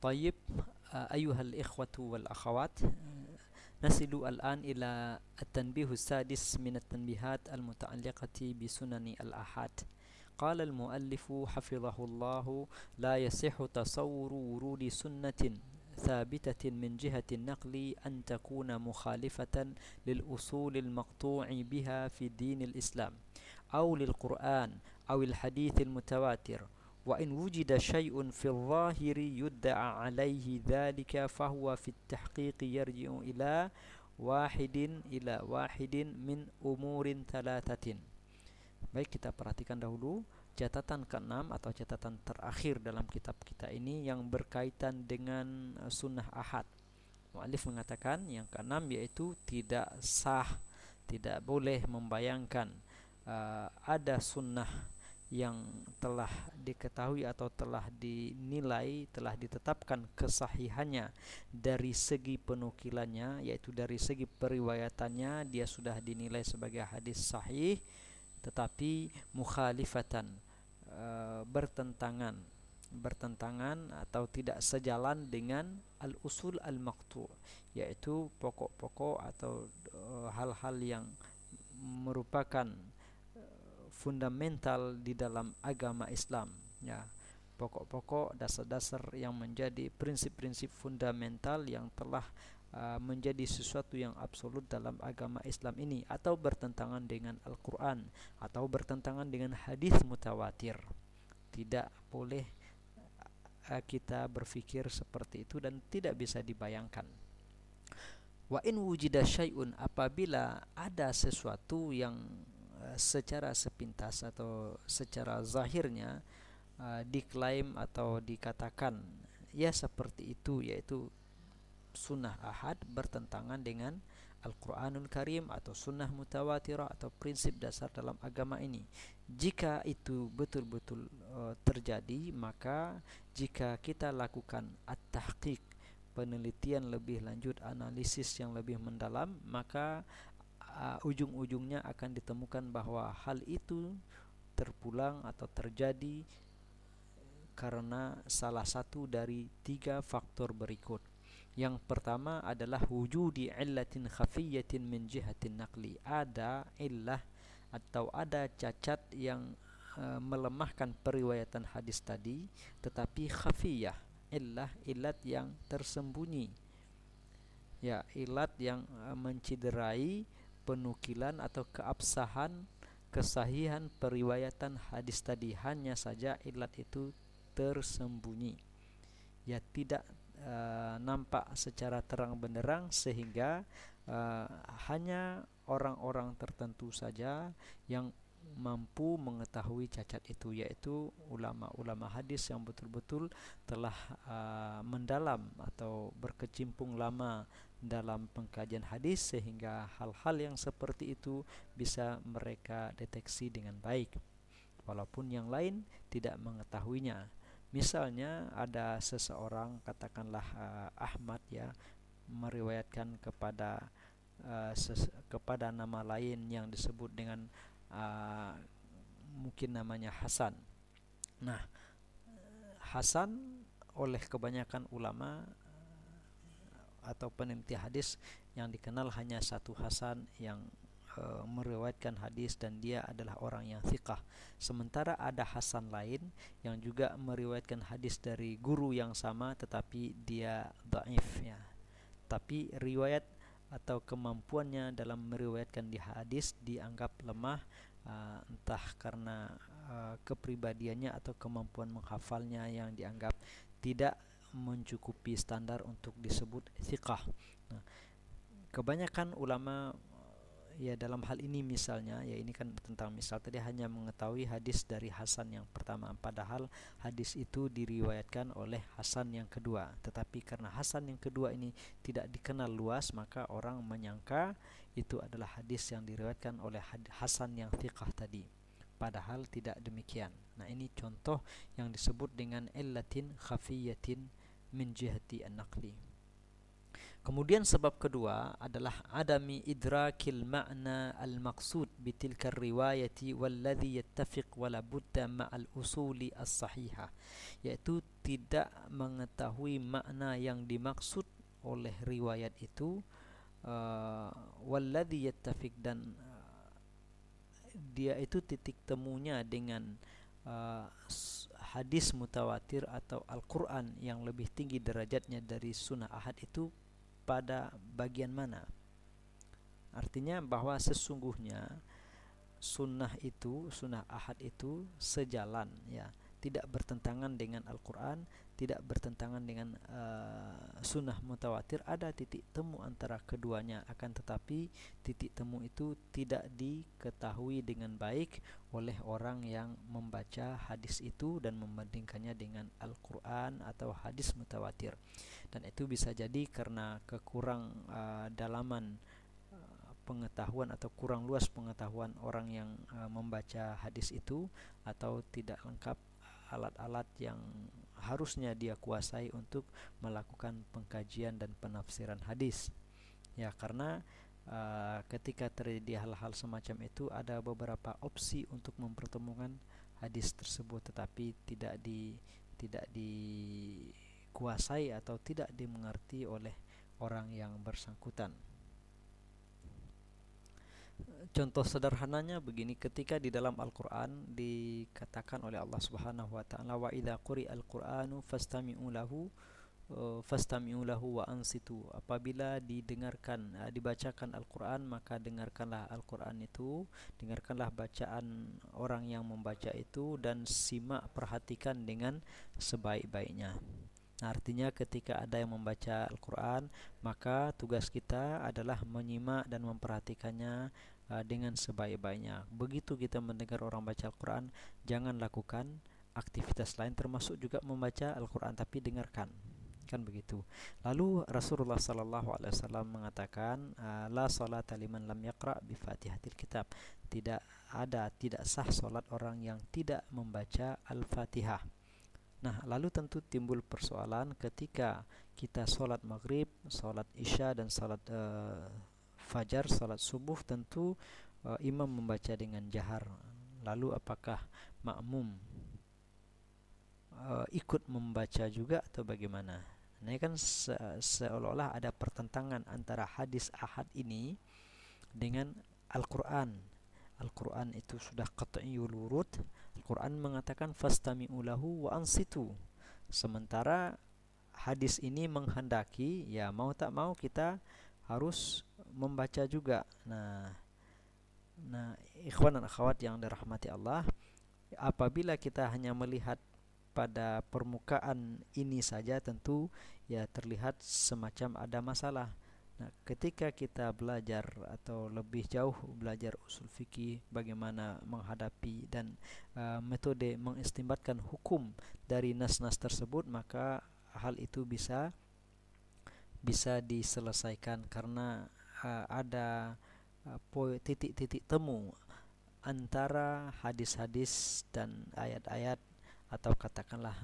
طيب، أيها الإخوة والأخوات، نصل الآن إلى التنبيه السادس من التنبيهات المتعلقة بسنن الآحاد. قال المؤلف حفظه الله: لا يصح تصور ورود سنة ثابتة من جهة النقل أن تكون مخالفة للأصول المقطوع بها في دين الإسلام أو للقرآن أو الحديث المتواتر. وإن وجد شيء في الظاهر يدعى عليه ذلك فهو في التحقيق يرجع إلى واحد من أمور ثلاثة. Baik, kita perhatikan dahulu catatan ke-6 atau catatan terakhir dalam kitab kita ini yang berkaitan dengan sunnah ahad. Mu'allif mengatakan yang ke-6 yaitu tidak sah, tidak boleh membayangkan ada sunnah yang telah diketahui atau telah dinilai, telah ditetapkan kesahihannya dari segi penukilannya, yaitu dari segi periwayatannya dia sudah dinilai sebagai hadis sahih, tetapi mukhalifatan, bertentangan atau tidak sejalan dengan al-usul al-maqtu', yaitu pokok-pokok atau hal-hal yang merupakan fundamental di dalam agama Islam, ya, pokok-pokok, dasar-dasar yang menjadi prinsip-prinsip fundamental yang telah menjadi sesuatu yang absolut dalam agama Islam ini, atau bertentangan dengan Al-Quran atau bertentangan dengan hadis mutawatir. Tidak boleh kita berpikir seperti itu dan tidak bisa dibayangkan. Wa in wujida syai'un, apabila ada sesuatu yang secara sepintas atau secara zahirnya diklaim atau dikatakan ya seperti itu, yaitu sunnah ahad bertentangan dengan Al-Quranul Karim atau sunnah mutawatirah atau prinsip dasar dalam agama ini. Jika itu betul-betul terjadi, maka jika kita lakukan at-tahqiq, penelitian lebih lanjut, analisis yang lebih mendalam, maka ujung-ujungnya akan ditemukan bahwa hal itu terpulang atau terjadi karena salah satu dari 3 faktor berikut. Yang pertama adalah wujudi illatin khafiyatin min jihatin naqli. Ada illah atau ada cacat yang melemahkan periwayatan hadis tadi, tetapi khafiyah, illat yang tersembunyi, ya, illat yang menciderai penukilan atau keabsahan, kesahihan periwayatan hadis tadi. Hanya saja illat itu tersembunyi, ya, tidak nampak secara terang benderang, sehingga hanya orang-orang tertentu saja yang mampu mengetahui cacat itu, yaitu ulama-ulama hadis yang betul-betul telah mendalam atau berkecimpung lama dalam pengkajian hadis, sehingga hal-hal yang seperti itu bisa mereka deteksi dengan baik, walaupun yang lain tidak mengetahuinya. Misalnya ada seseorang, katakanlah Ahmad, ya, meriwayatkan kepada nama lain yang disebut dengan mungkin namanya Hasan. Nah, Hasan oleh kebanyakan ulama atau peneliti hadis yang dikenal hanya satu Hasan yang meriwayatkan hadis, dan dia adalah orang yang thiqah. Sementara ada Hasan lain yang juga meriwayatkan hadis dari guru yang sama, tetapi dia dhaif, ya. Tapi riwayat atau kemampuannya dalam meriwayatkan di hadis dianggap lemah, entah karena kepribadiannya atau kemampuan menghafalnya yang dianggap tidak mencukupi standar untuk disebut thiqah. Nah, kebanyakan ulama, ya, dalam hal ini misalnya, ya, ini kan tentang misal tadi, hanya mengetahui hadis dari Hasan yang pertama, padahal hadis itu diriwayatkan oleh Hasan yang kedua. Tetapi karena Hasan yang kedua ini tidak dikenal luas, maka orang menyangka itu adalah hadis yang diriwayatkan oleh Hasan yang thiqah tadi, padahal tidak demikian. Nah, ini contoh yang disebut dengan illatin khafiyatin min jihati an-naqli. Kemudian sebab kedua adalah adami idrakil ma'na al-maqsud bitilka riwayati walladhi yattafiq wala budda ma'al usuli as-sahihah, yaitu tidak mengetahui makna yang dimaksud oleh riwayat itu, walladhi yattafiq, dan dia itu titik temunya dengan hadis mutawatir atau Al-Quran yang lebih tinggi derajatnya dari sunnah ahad itu pada bagian mana. Artinya bahwa sesungguhnya sunnah ahad itu sejalan, ya, tidak bertentangan dengan Al-Quran, tidak bertentangan dengan sunnah mutawatir. Ada titik temu antara keduanya, akan tetapi titik temu itu tidak diketahui dengan baik oleh orang yang membaca hadis itu dan membandingkannya dengan Al-Quran atau hadis mutawatir. Dan itu bisa jadi karena kekurang dalaman pengetahuan atau kurang luas pengetahuan orang yang membaca hadis itu, atau tidak lengkap alat-alat yang harusnya dia kuasai untuk melakukan pengkajian dan penafsiran hadis. Ya, karena ketika terjadi hal-hal semacam itu, ada beberapa opsi untuk mempertemukan hadis tersebut, tetapi tidak dikuasai atau tidak dimengerti oleh orang yang bersangkutan. Contoh sederhananya begini, ketika di dalam Al-Quran dikatakan oleh Allah Subhanahu wa ta'ala, wa idza quri'al Qur'anu fastami'u lahu wa ansitu. Apabila dibacakan Al-Quran, maka dengarkanlah Al-Quran itu, dengarkanlah bacaan orang yang membaca itu, dan simak, perhatikan dengan sebaik-baiknya. Nah, artinya ketika ada yang membaca Al-Quran, maka tugas kita adalah menyimak dan memperhatikannya dengan sebaik-baiknya. Begitu kita mendengar orang baca Al-Quran, jangan lakukan aktivitas lain termasuk juga membaca Al-Quran, tapi dengarkan. Kan begitu. Lalu Rasulullah SAW mengatakan, la salata liman lam yaqra bi Fatihatil Kitab. Tidak sah salat orang yang tidak membaca Al-Fatihah. Nah, lalu tentu timbul persoalan ketika kita sholat maghrib, sholat isya, dan sholat fajar, sholat subuh, tentu imam membaca dengan jahar. Lalu apakah makmum ikut membaca juga atau bagaimana? Nah, ini kan seolah-olah ada pertentangan antara hadis ahad ini dengan Al-Quran. Al-Quran itu sudah qat'iyul wurud. Al-Quran mengatakan fastami'u lahu wa ansitu. Sementara hadis ini menghendaki, ya mau tak mau kita harus membaca juga. Nah, ikhwan dan akhwat yang dirahmati Allah, apabila kita hanya melihat pada permukaan ini saja, tentu ya terlihat semacam ada masalah. Nah, ketika kita belajar atau lebih jauh belajar usul fikih, bagaimana menghadapi dan metode mengistinbatkan hukum dari nas-nas tersebut, maka hal itu bisa diselesaikan karena ada titik-titik temu antara hadis-hadis dan ayat-ayat, atau katakanlah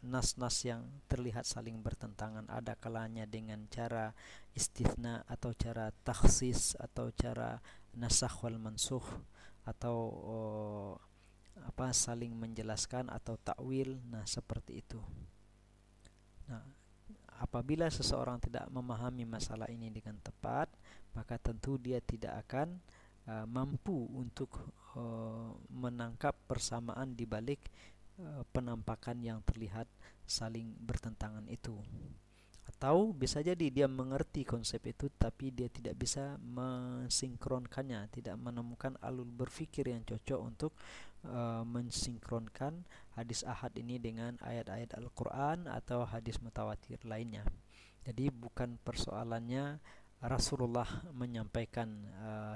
nas-nas yang terlihat saling bertentangan. Ada kalanya dengan cara istithna atau cara takhsis atau cara nasakh wal mansukh, atau saling menjelaskan atau takwil. Nah, seperti itu. Nah, apabila seseorang tidak memahami masalah ini dengan tepat, maka tentu dia tidak akan mampu untuk menangkap persamaan di balik penampakan yang terlihat saling bertentangan itu. Atau bisa jadi dia mengerti konsep itu, tapi dia tidak bisa mensinkronkannya, tidak menemukan alur berpikir yang cocok untuk mensinkronkan hadis ahad ini dengan ayat-ayat Al-Quran atau hadis mutawatir lainnya. Jadi bukan persoalannya Rasulullah menyampaikan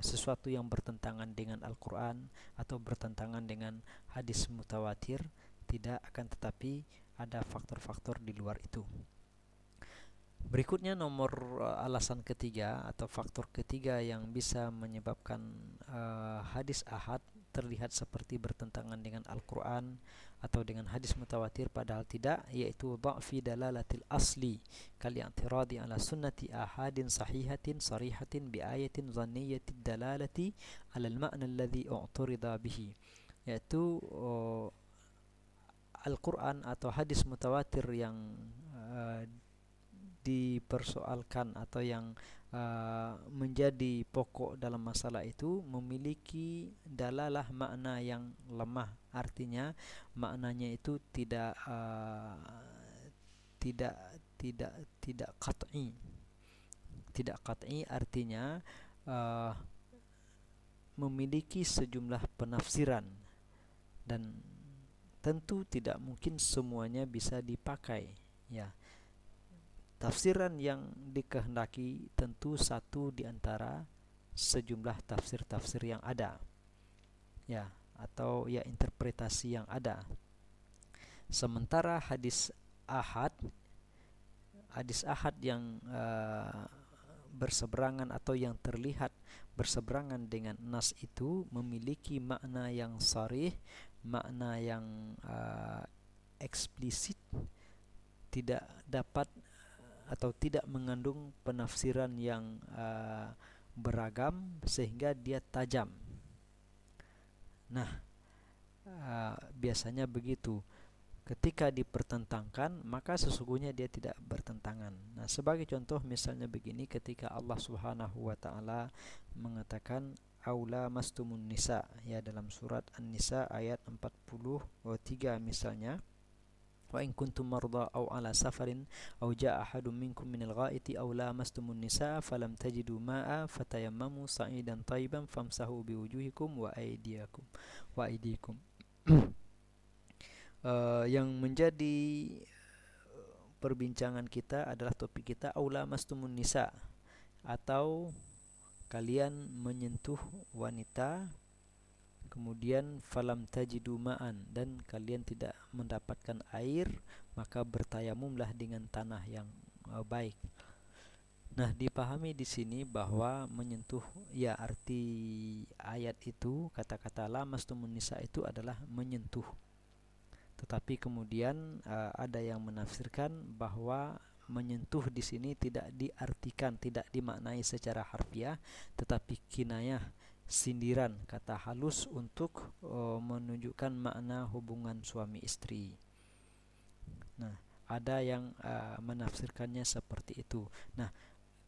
sesuatu yang bertentangan dengan Al-Quran atau bertentangan dengan hadis mutawatir, tidak, akan tetapi ada faktor-faktor di luar itu. Berikutnya nomor alasan ketiga atau faktor ketiga yang bisa menyebabkan hadis ahad terlihat seperti bertentangan dengan Al-Quran atau dengan hadis mutawatir, padahal tidak, yaitu dha'fi dalalatil asli kal i'tiradi ala sunnati ahadin sahihatin sarihatin bi ayatin dhanniyatid dalalati ala al-ma'na alladhi u'turida bihi, yaitu Al-Quran atau hadis mutawatir yang dipersoalkan atau yang menjadi pokok dalam masalah itu memiliki dalalah makna yang lemah, artinya maknanya itu tidak tidak qat'i, artinya memiliki sejumlah penafsiran, dan tentu tidak mungkin semuanya bisa dipakai, ya. Tafsiran yang dikehendaki tentu satu di antara sejumlah tafsir-tafsir yang ada, ya, atau ya interpretasi yang ada. Sementara hadis ahad yang berseberangan atau yang terlihat berseberangan dengan nas itu memiliki makna yang sharih, makna yang eksplisit, tidak dapat atau tidak mengandung penafsiran yang beragam sehingga dia tajam. Nah, biasanya begitu. Ketika dipertentangkan, maka sesungguhnya dia tidak bertentangan. Nah, sebagai contoh misalnya begini, ketika Allah Subhanahu wa taala mengatakan aula mastumun nisa, ya, dalam surat An-Nisa ayat 43 misalnya, wa in kuntum marda aw ala safarin aw jaa ahadun minkum minal ghaiti aw lamastumun nisaa falam tajidu ma'a fatayammamu sa'idan thayyiban famsahu biwujuhikum wa aydikum. Yang menjadi perbincangan kita adalah topik kita aw lamastumun nisa, atau kalian menyentuh wanita kemudian falam tajidu ma'an, dan kalian tidak mendapatkan air, maka bertayamumlah dengan tanah yang baik. Nah, dipahami di sini bahwa menyentuh, ya, arti ayat itu, kata-kata lamastumun nisa itu adalah menyentuh. Tetapi kemudian ada yang menafsirkan bahwa menyentuh di sini tidak diartikan, tidak dimaknai secara harfiah, tetapi kinayah, sindiran, kata halus untuk menunjukkan makna hubungan suami istri. Nah, ada yang menafsirkannya seperti itu. Nah,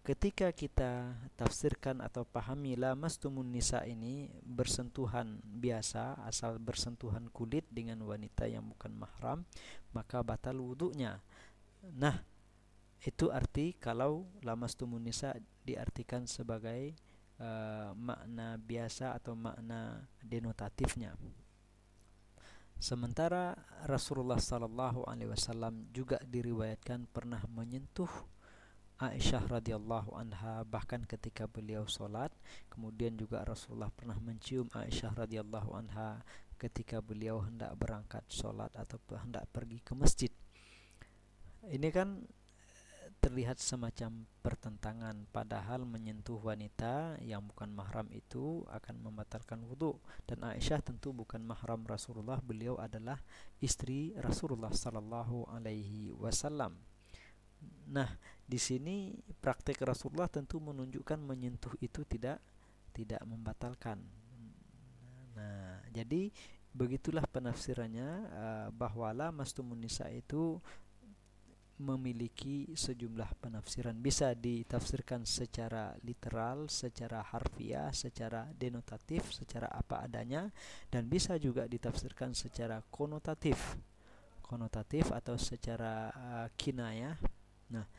ketika kita tafsirkan atau pahami lamastumun nisa ini bersentuhan biasa, asal bersentuhan kulit dengan wanita yang bukan mahram, maka batal wudunya. Nah, itu arti kalau lamastumun nisa diartikan sebagai makna biasa atau makna denotatifnya. Sementara Rasulullah sallallahu alaihi wasallam juga diriwayatkan pernah menyentuh Aisyah radhiyallahu anha, bahkan ketika beliau sholat. Kemudian juga Rasulullah pernah mencium Aisyah radhiyallahu anha ketika beliau hendak berangkat sholat atau hendak pergi ke masjid. Ini kan terlihat semacam pertentangan, padahal menyentuh wanita yang bukan mahram itu akan membatalkan wudu, dan Aisyah tentu bukan mahram Rasulullah, beliau adalah istri Rasulullah sallallahu alaihi wasallam. Nah, di sini praktek Rasulullah tentu menunjukkan menyentuh itu tidak membatalkan. Nah, jadi begitulah penafsirannya, bahwa lamastumun nisa itu memiliki sejumlah penafsiran. Bisa ditafsirkan secara literal, secara harfiah, secara denotatif, secara apa adanya, dan bisa juga ditafsirkan secara konotatif atau secara kinayah. Nah,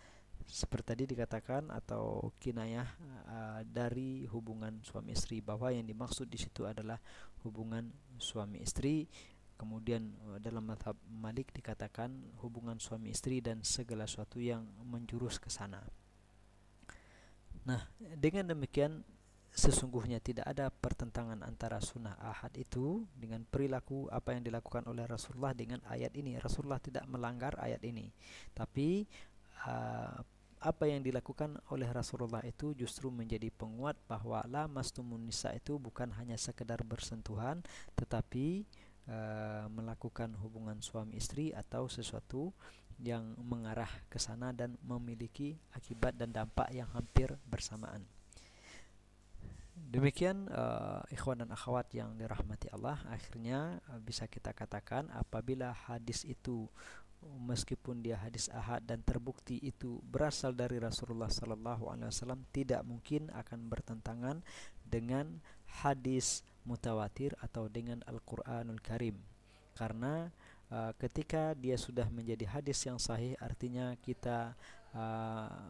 seperti tadi dikatakan, atau kinayah dari hubungan suami istri, bahwa yang dimaksud di situ adalah hubungan suami istri. Kemudian dalam mazhab Malik dikatakan hubungan suami istri dan segala sesuatu yang menjurus ke sana. Nah, dengan demikian sesungguhnya tidak ada pertentangan antara sunnah ahad itu dengan perilaku apa yang dilakukan oleh Rasulullah dengan ayat ini. Rasulullah tidak melanggar ayat ini, tapi apa yang dilakukan oleh Rasulullah itu justru menjadi penguat bahwa lamastumun nisa itu bukan hanya sekedar bersentuhan, tetapi melakukan hubungan suami istri atau sesuatu yang mengarah ke sana dan memiliki akibat dan dampak yang hampir bersamaan. Demikian ikhwan dan akhwat yang dirahmati Allah, akhirnya bisa kita katakan apabila hadis itu meskipun dia hadis ahad dan terbukti itu berasal dari Rasulullah sallallahu alaihi wasallam, tidak mungkin akan bertentangan dengan hadis mutawatir atau dengan Al-Qur'anul Karim. Karena ketika dia sudah menjadi hadis yang sahih, artinya kita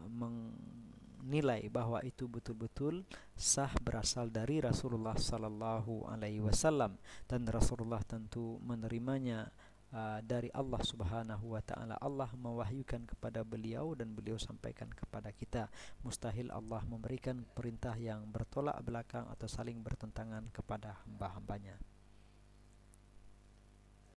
menilai bahwa itu betul-betul sah berasal dari Rasulullah sallallahu alaihi wasallam, dan Rasulullah tentu menerimanya dari Allah Subhanahu wa taala. Allah mewahyukan kepada beliau dan beliau sampaikan kepada kita. Mustahil Allah memberikan perintah yang bertolak belakang atau saling bertentangan kepada hamba-hambanya.